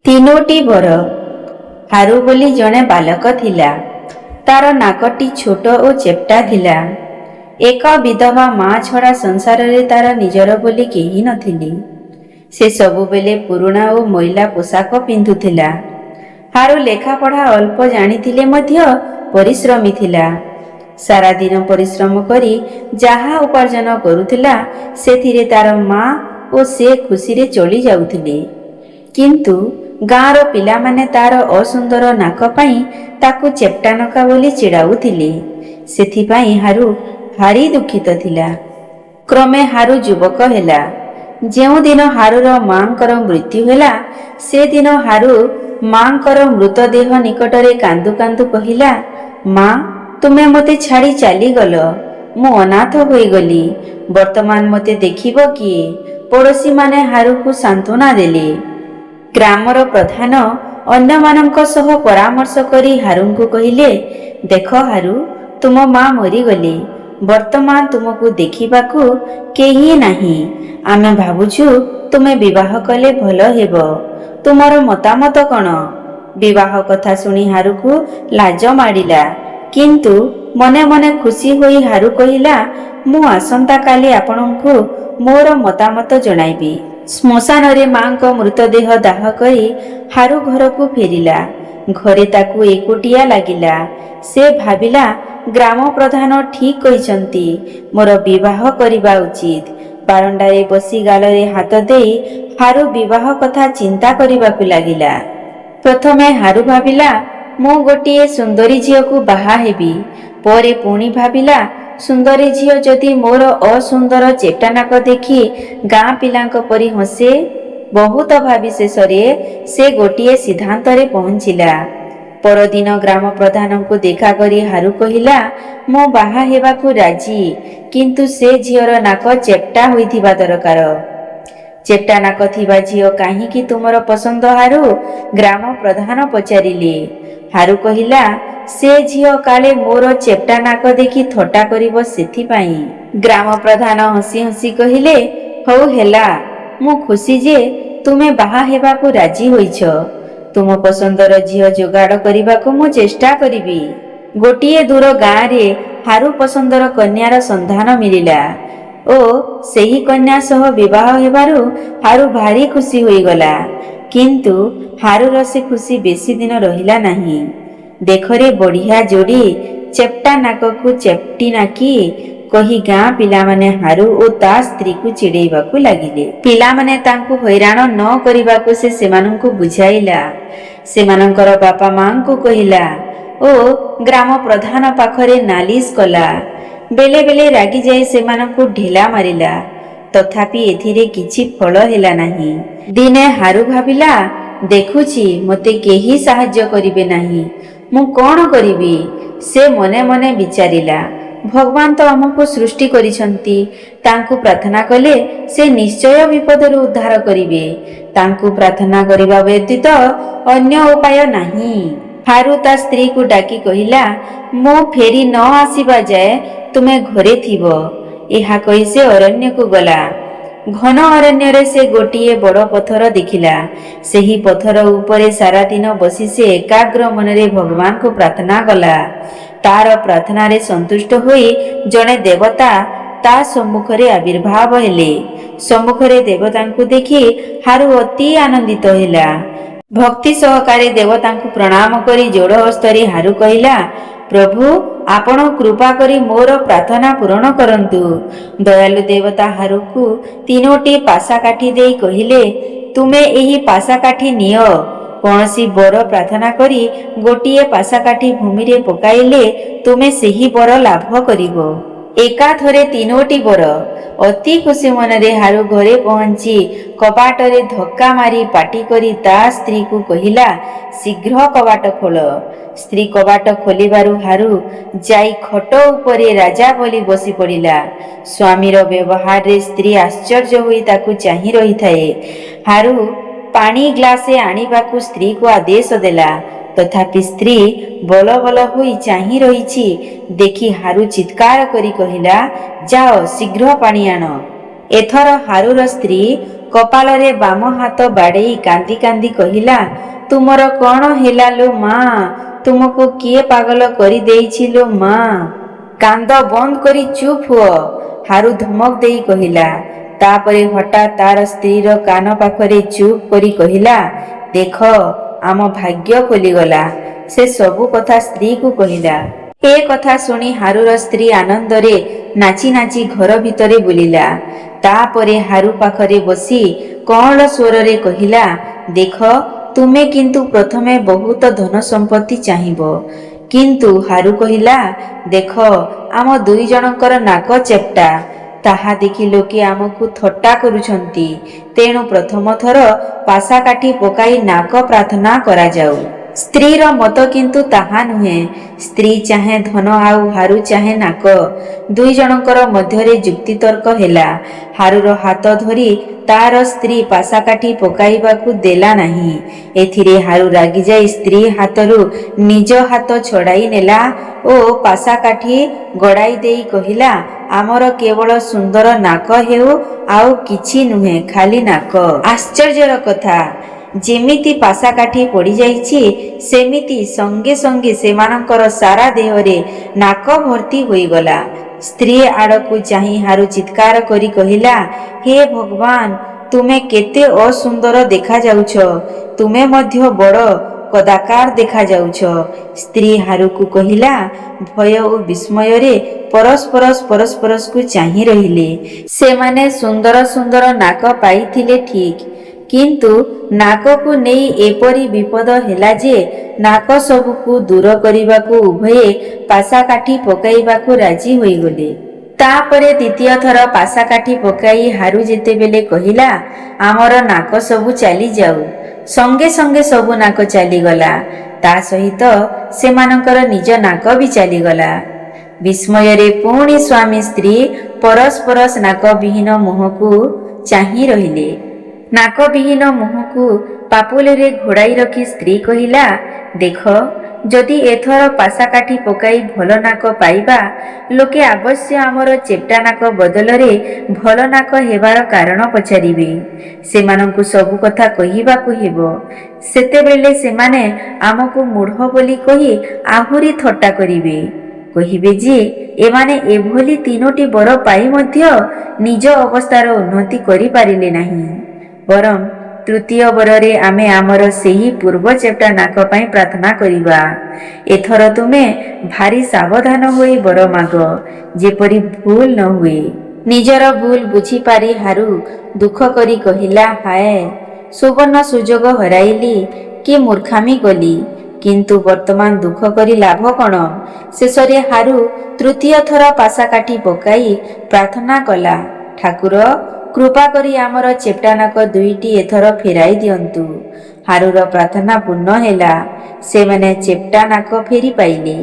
ତିନୋଟି ବର। ହାରୁ ବୋଲି ଜଣେ ବାଲକ ଥିଲା। ତାର ନାକଟି ଛୋଟ ଓ ଚେପ୍ଟା ଥିଲା। ଏକ ବିଧବା ମା ଛଡ଼ା ସଂସାରରେ ତାର ନିଜର ବୋଲି କେହି ନଥିଲେ। ସେ ସବୁବେଳେ ପୁରୁଣା ଓ ମଇଳା ପୋଷାକ ପିନ୍ଧୁଥିଲା। ହାରୁ ଲେଖାପଢ଼ା ଅଳ୍ପ ଜାଣିଥିଲେ ମଧ୍ୟ ପରିଶ୍ରମୀ ଥିଲା। ସାରାଦିନ ପରିଶ୍ରମ କରି ଯାହା ଉପାର୍ଜନ କରୁଥିଲା ସେଥିରେ ତାର ମା ଓ ସେ ଖୁସିରେ ଚଳି ଯାଉଥିଲେ। କିନ୍ତୁ ଗାଁର ପିଲାମାନେ ତାର ଅସୁନ୍ଦର ନାକ ପାଇଁ ତାକୁ ଚେପ୍ଟା ନକା ବୋଲି ଚିଡ଼ାଉଥିଲେ। ସେଥିପାଇଁ ହାରୁ ଭାରି ଦୁଃଖିତ ଥିଲା। କ୍ରମେ ହାରୁ ଯୁବକ ହେଲା। ଯେଉଁଦିନ ହାରୁର ମାଙ୍କର ମୃତ୍ୟୁ ହେଲା ସେଦିନ ହାରୁ ମାଙ୍କର ମୃତଦେହ ନିକଟରେ କାନ୍ଦୁ କାନ୍ଦୁ କହିଲା, ମା, ତୁମେ ମୋତେ ଛାଡ଼ି ଚାଲିଗଲ। ମୁଁ ଅନାଥ ହୋଇଗଲି। ବର୍ତ୍ତମାନ ମୋତେ ଦେଖିବ କିଏ? ପଡ଼ୋଶୀମାନେ ହାରୁକୁ ସାନ୍ତ୍ୱନା ଦେଲେ। ଗ୍ରାମର ପ୍ରଧାନ ଅନ୍ୟମାନଙ୍କ ସହ ପରାମର୍ଶ କରି ହାରୁଙ୍କୁ କହିଲେ, ଦେଖ ହାରୁ, ତୁମ ମା ମରିଗଲେ। ବର୍ତ୍ତମାନ ତୁମକୁ ଦେଖିବାକୁ କେହି ନାହିଁ। ଆମେ ଭାବୁଛୁ ତୁମେ ବିବାହ କଲେ ଭଲ ହେବ। ତୁମର ମତାମତ କ'ଣ? ବିବାହ କଥା ଶୁଣି ହାରୁକୁ ଲାଜ ମାଡ଼ିଲା। କିନ୍ତୁ ମନେ ମନେ ଖୁସି ହୋଇ ହାରୁ କହିଲା, ମୁଁ ଆସନ୍ତାକାଲି ଆପଣଙ୍କୁ ମୋର ମତାମତ ଜଣାଇବି। ଶ୍ମଶାନରେ ମାଙ୍କ ମୃତଦେହ ଦାହ କରି ହାରୁ ଘରକୁ ଫେରିଲା। ଘରେ ତାକୁ ଏକୁଟିଆ ଲାଗିଲା। ସେ ଭାବିଲା, ଗ୍ରାମ ପ୍ରଧାନ ଠିକ୍ କହିଛନ୍ତି, ମୋର ବିବାହ କରିବା ଉଚିତ। ବାରଣ୍ଡାରେ ବସି ଗାଲରେ ହାତ ଦେଇ ହାରୁ ବିବାହ କଥା ଚିନ୍ତା କରିବାକୁ ଲାଗିଲା। ପ୍ରଥମେ ହାରୁ ଭାବିଲା, ମୁଁ ଗୋଟିଏ ସୁନ୍ଦରୀ ଝିଅକୁ ବାହା ହେବି। ପରେ ପୁଣି ଭାବିଲା, ସୁନ୍ଦରୀ ଝିଅ ଯଦି ମୋର ଅସୁନ୍ଦର ଚେପ୍ଟା ନାକ ଦେଖି ଗାଁ ପିଲାଙ୍କ ପରି ହସେ। ବହୁତ ଭାବି ଶେଷରେ ସେ ଗୋଟିଏ ସିଦ୍ଧାନ୍ତରେ ପହଞ୍ଚିଲା। ପରଦିନ ଗ୍ରାମ ପ୍ରଧାନଙ୍କୁ ଦେଖା କରି ହାରୁ କହିଲା, ମୁଁ ବାହା ହେବାକୁ ରାଜି, କିନ୍ତୁ ସେ ଝିଅର ନାକ ଚେପ୍ଟା ହୋଇଥିବା ଦରକାର। ଚେପ୍ଟା ନାକ ଥିବା ଝିଅ କାହିଁକି ତୁମର ପସନ୍ଦ ହାରୁ? ଗ୍ରାମ ପ୍ରଧାନ ପଚାରିଲେ। ହାରୁ କହିଲା, ସେ ଝିଅ କାଳେ ମୋର ଚେପ୍ଟା ନାକ ଦେଖି ଥଟ୍ଟା କରିବ ସେଥିପାଇଁ। ଗ୍ରାମ ପ୍ରଧାନ ହସି ହସି କହିଲେ, ହଉ ହେଲା, ମୁଁ ଖୁସି ଯେ ତୁମେ ବାହା ହେବାକୁ ରାଜି ହୋଇଛ। ତୁମ ପସନ୍ଦର ଝିଅ ଯୋଗାଡ଼ କରିବାକୁ ମୁଁ ଚେଷ୍ଟା କରିବି। ଗୋଟିଏ ଦୂର ଗାଁରେ ହାରୁ ପସନ୍ଦର କନ୍ୟାର ସନ୍ଧାନ ମିଳିଲା ଓ ସେହି କନ୍ୟା ସହ ବିବାହ ହେବାରୁ ହାରୁ ଭାରି ଖୁସି ହୋଇଗଲା। କିନ୍ତୁ ହାରୁର ସେ ଖୁସି ବେଶୀ ଦିନ ରହିଲା ନାହିଁ। ଦେଖରେ ବଢ଼ିଆ ଯୋଡ଼ି, ଚେପ୍ଟା ନାକକୁ ଚେପ୍ଟି ନାକି କହି ଗାଁ ପିଲାମାନେ ହାରୁ ଓ ତା ସ୍ତ୍ରୀକୁ ଚିଡ଼େଇବାକୁ ଲାଗିଲେ। ପିଲାମାନେ ତାଙ୍କୁ ହଇରାଣ ନ କରିବାକୁ ସେ ସେମାନଙ୍କୁ ବୁଝାଇଲା। ସେମାନଙ୍କର ବାପା ମାଙ୍କୁ କହିଲା ଓ ଗ୍ରାମ ପ୍ରଧାନ ପାଖରେ ନାଲିଶ କଲା। ବେଳେ ବେଳେ ରାଗିଯାଇ ସେମାନଙ୍କୁ ଢିଲା ମାରିଲା। ତଥାପି ଏଥିରେ କିଛି ଫଳ ହେଲା ନାହିଁ। ଦିନେ ହାରୁ ଭାବିଲା, ଦେଖୁଛି ମୋତେ କେହି ସାହାଯ୍ୟ କରିବେ ନାହିଁ। ମୁଁ କ'ଣ କରିବି? ସେ ମନେ ମନେ ବିଚାରିଲା, ଭଗବାନ ତ ଆମକୁ ସୃଷ୍ଟି କରିଛନ୍ତି। ତାଙ୍କୁ ପ୍ରାର୍ଥନା କଲେ ସେ ନିଶ୍ଚୟ ବିପଦରୁ ଉଦ୍ଧାର କରିବେ। ତାଙ୍କୁ ପ୍ରାର୍ଥନା କରିବା ବ୍ୟତୀତ ଅନ୍ୟ ଉପାୟ ନାହିଁ। ହାରୁ ତା ସ୍ତ୍ରୀକୁ ଡାକି କହିଲା, ମୁଁ ଫେରି ନ ଆସିବା ଯାଏ ତୁମେ ଘରେ ଥିବ। ଏହା କହି ସେ ଅରଣ୍ୟକୁ ଗଲା। ଘନ ଅରଣ୍ୟରେ ସେ ଗୋଟିଏ ବଡ଼ ପଥର ଦେଖିଲା। ସେହି ପଥର ଉପରେ ସାରାଦିନ ବସି ସେ ଏକାଗ୍ର ମନରେ ଭଗବାନଙ୍କୁ ପ୍ରାର୍ଥନା କଲା। ତାର ପ୍ରାର୍ଥନାରେ ସନ୍ତୁଷ୍ଟ ହୋଇ ଜଣେ ଦେବତା ତା ସମ୍ମୁଖରେ ଆବିର୍ଭାବ ହେଲେ। ସମ୍ମୁଖରେ ଦେବତାଙ୍କୁ ଦେଖି ହାରୁ ଅତି ଆନନ୍ଦିତ ହେଲା। ଭକ୍ତି ସହକାରେ ଦେବତାଙ୍କୁ ପ୍ରଣାମ କରି ଯୋଡ଼ ହସ୍ତରେ ହାରୁ କହିଲା, ପ୍ରଭୁ, ଆପଣ କୃପା କରି ମୋର ପ୍ରାର୍ଥନା ପୂରଣ କରନ୍ତୁ। ଦୟାଳୁ ଦେବତା ହାରୁକୁ ତିନୋଟି ପାଶା କାଠି ଦେଇ କହିଲେ, ତୁମେ ଏହି ପାଶା କାଠି ନିଅ। କୌଣସି ବର ପ୍ରାର୍ଥନା କରି ଗୋଟିଏ ପାଶା କାଠି ଭୂମିରେ ପକାଇଲେ ତୁମେ ସେହି ବର ଲାଭ କରିବ। ଏକାଥରେ ତିନୋଟି ବର। ଅତି ଖୁସି ମନରେ ହାରୁ ଘରେ ପହଞ୍ଚି କବାଟରେ ଧକ୍କା ମାରି ପାଟି କରି ତା ସ୍ତ୍ରୀକୁ କହିଲା, ଶୀଘ୍ର କବାଟ ଖୋଲ। ସ୍ତ୍ରୀ କବାଟ ଖୋଲିବାରୁ ହାରୁ ଯାଇ ଖଟ ଉପରେ ରାଜା ଭଳି ବସି ପଡ଼ିଲା। ସ୍ୱାମୀର ବ୍ୟବହାରରେ ସ୍ତ୍ରୀ ଆଶ୍ଚର୍ଯ୍ୟ ହୋଇ ତାକୁ ଚାହିଁ ରହିଥାଏ। ହାରୁ ପାଣି ଗ୍ଲାସେ ଆଣିବାକୁ ସ୍ତ୍ରୀକୁ ଆଦେଶ ଦେଲା। ତଥାପି ସ୍ତ୍ରୀ ବଲ ବଲ ହୋଇ ଚାହିଁ ରହିଛି ଦେଖି ହାରୁ ଚିତ୍କାର କରି କହିଲା, ଯାଅ ଶୀଘ୍ର ପାଣି ଆଣ। ଏଥର ହାରୁର ସ୍ତ୍ରୀ କପାଳରେ ବାମ ହାତ ବାଡ଼େଇ କାନ୍ଦି କାନ୍ଦି କହିଲା, ତୁମର କ'ଣ ହେଲା ଲୋ ମା? ତୁମକୁ କିଏ ପାଗଳ କରିଦେଇଛି ଲୋ ମା? କାନ୍ଦ ବନ୍ଦ କରି ଚୁପ୍ ହୁଅ, ହାରୁ ଧମକ ଦେଇ କହିଲା। ତାପରେ ହଠାତ୍ ତାର ସ୍ତ୍ରୀର କାନ ପାଖରେ ଚୁପ୍ କରି କହିଲା, ଦେଖ ଆମ ଭାଗ୍ୟ ଖୋଲିଗଲା। ସେ ସବୁ କଥା ସ୍ତ୍ରୀକୁ କହିଲା। ଏ କଥା ଶୁଣି ହାରୁର ସ୍ତ୍ରୀ ଆନନ୍ଦରେ ନାଚି ନାଚି ଘର ଭିତରେ ବୁଲିଲା। ତାପରେ ହାରୁ ପାଖରେ ବସି କଅଁଳ ସ୍ୱରରେ କହିଲା, ଦେଖ ତୁମେ କିନ୍ତୁ ପ୍ରଥମେ ବହୁତ ଧନ ସମ୍ପତ୍ତି ଚାହିଁବ। କିନ୍ତୁ ହାରୁ କହିଲା, ଦେଖ ଆମ ଦୁଇ ଜଣଙ୍କର ନାକ ଚେପ୍ଟା, ତାହା ଦେଖି ଲୋକେ ଆମକୁ ଥଟ୍ଟା କରୁଛନ୍ତି। ତେଣୁ ପ୍ରଥମ ଥର ପାଶା କାଠି ପକାଇ ନାକ ପ୍ରାର୍ଥନା କରାଯାଉ। ସ୍ତ୍ରୀର ମତ କିନ୍ତୁ ତାହା ନୁହେଁ। ସ୍ତ୍ରୀ ଚାହେଁ ଧନ ଆଉ ହାରୁ ଚାହେଁ ନାକ। ଦୁଇ ଜଣଙ୍କର ମଧ୍ୟରେ ଯୁକ୍ତିତର୍କ ହେଲା। ହାରୁର ହାତ ଧରି ତାର ସ୍ତ୍ରୀ ପାଶା କାଠି ପକାଇବାକୁ ଦେଲା ନାହିଁ। ଏଥିରେ ହାରୁ ରାଗିଯାଇ ସ୍ତ୍ରୀ ହାତରୁ ନିଜ ହାତ ଛଡ଼ାଇ ନେଲା ଓ ପାଶା କାଠି ଗଡ଼ାଇ ଦେଇ କହିଲା, ଆମର କେବଳ ସୁନ୍ଦର ନାକ ହେଉ, ଆଉ କିଛି ନୁହେଁ, ଖାଲି ନାକ। ଆଶ୍ଚର୍ଯ୍ୟର କଥା, ଯେମିତି ପାଶା କାଠି ପଡ଼ିଯାଇଛି ସେମିତି ସଙ୍ଗେ ସଙ୍ଗେ ସେମାନଙ୍କର ସାରା ଦେହରେ ନାକ ଭର୍ତ୍ତି ହୋଇଗଲା। ସ୍ତ୍ରୀ ଆଡ଼କୁ ଚାହିଁ ହାରୁ ଚିତ୍କାର କରି କହିଲା, ହେ ଭଗବାନ, ତୁମେ କେତେ ଅସୁନ୍ଦର ଦେଖାଯାଉଛ। ତୁମେ ମଧ୍ୟ ବଡ଼ କଦାକାର ଦେଖାଯାଉଛ। ସ୍ତ୍ରୀ ହାରୁକୁ କହିଲା। ଭୟ ଓ ବିସ୍ମୟରେ ପରସ୍ପରକୁ ଚାହିଁ ରହିଲେ। ସେମାନେ ସୁନ୍ଦର ସୁନ୍ଦର ନାକ ପାଇଥିଲେ ଠିକ୍, କିନ୍ତୁ ନାକକୁ ନେଇ ଏପରି ବିପଦ ହେଲା ଯେ ନାକ ସବୁକୁ ଦୂର କରିବାକୁ ଉଭୟେ ପାଶା କାଠି ପକାଇବାକୁ ରାଜି ହୋଇଗଲେ। ତାପରେ ଦ୍ୱିତୀୟ ଥର ପାଶା କାଠି ପକାଇ ହାରୁ ଯେତେବେଳେ କହିଲା, ଆମର ନାକ ସବୁ ଚାଲିଯାଉ, ସଙ୍ଗେ ସଙ୍ଗେ ସବୁ ନାକ ଚାଲିଗଲା। ତା ସହିତ ସେମାନଙ୍କର ନିଜ ନାକ ବି ଚାଲିଗଲା। ବିସ୍ମୟରେ ପୁଣି ସ୍ୱାମୀ ସ୍ତ୍ରୀ ପରସ୍ପର ନାକବିହୀନ ମୁହଁକୁ ଚାହିଁ ରହିଲେ। ନାକବିହୀନ ମୁହଁକୁ ପାପୁଲିରେ ଘୋଡ଼ାଇ ରଖି ସ୍ତ୍ରୀ କହିଲା, ଦେଖ ଯଦି ଏଥର ପାଶା କାଠି ପକାଇ ଭଲ ନାକ ପାଇବା, ଲୋକେ ଅବଶ୍ୟ ଆମର ଚେପ୍ଟା ନାକ ବଦଳରେ ଭଲ ନାକ ହେବାର କାରଣ ପଚାରିବେ। ସେମାନଙ୍କୁ ସବୁ କଥା କହିବାକୁ ହେବ। ସେତେବେଳେ ସେମାନେ ଆମକୁ ମୂଢ଼ ବୋଲି କହି ଆହୁରି ଥଟ୍ଟା କରିବେ। କହିବେ ଯେ ଏମାନେ ଏଭଳି 3ଟି ବର ପାଇ ମଧ୍ୟ ନିଜ ଅବସ୍ଥାର ଉନ୍ନତି କରିପାରିଲେ ନାହିଁ। ବରଂ ତୃତୀୟ ବରରେ ଆମେ ଆମର ସେହି ପୂର୍ବ ଚେପ୍ଟା ନାକ ପାଇଁ ପ୍ରାର୍ଥନା କରିବା। ଏଥର ତୁମେ ଭାରି ସାବଧାନ ହୋଇ ବର ମାଗ, ଯେପରି ଭୁଲ ନ ହୁଏ। ନିଜର ଭୁଲ ବୁଝିପାରି ହାରୁ ଦୁଃଖ କରି କହିଲା, ହାୟ, ସୁବର୍ଣ୍ଣ ସୁଯୋଗ ହରାଇଲି, କି ମୂର୍ଖାମି କଲି। କିନ୍ତୁ ବର୍ତ୍ତମାନ ଦୁଃଖ କରି ଲାଭ କ'ଣ? ଶେଷରେ ହାରୁ ତୃତୀୟ ଥର ପାଶା କାଠି ପକାଇ ପ୍ରାର୍ଥନା କଲା, ଠାକୁର କୃପା କରି ଆମର ଚେପ୍ଟା ନାକ ଦୁଇଟି ଏଥର ଫେରାଇ ଦିଅନ୍ତୁ। ହାରୁର ପ୍ରାର୍ଥନା ପୂର୍ଣ୍ଣ ହେଲା। ସେମାନେ ଚେପ୍ଟା ନାକ ଫେରି ପାଇଲେ।